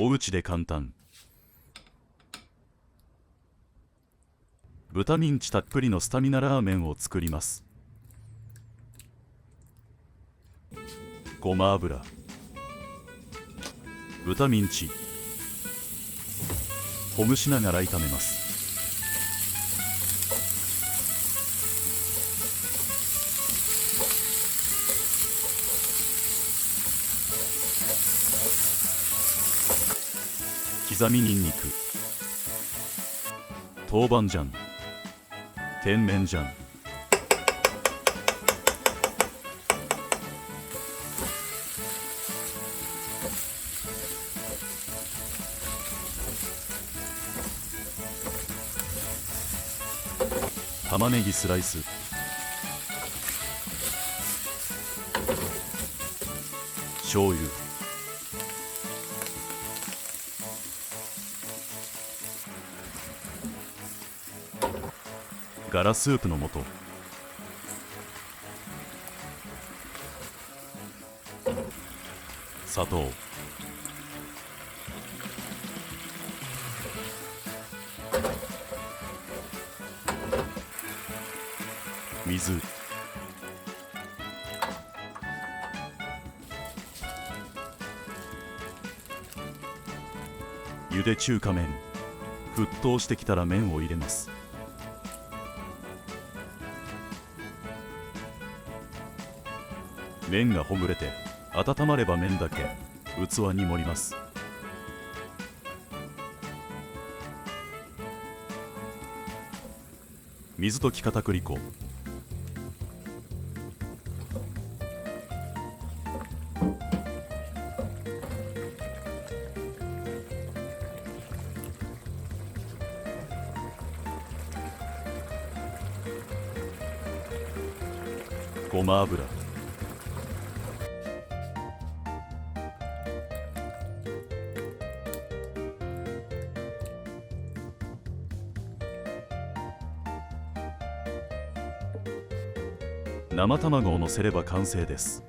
おうちで簡単。豚ミンチたっぷりのスタミナラーメンを作ります。ごま油、豚ミンチ、ほぐしながら炒めます。刻みにんにく、豆板醤、甜麺醤、玉ねぎスライス、醤油、ガラスープの素、砂糖、水、ゆで中華麺。沸騰してきたら麺を入れます。麺がほぐれて温まれば麺だけ器に盛ります。水溶き片栗粉、ごま油、生卵をのせれば完成です。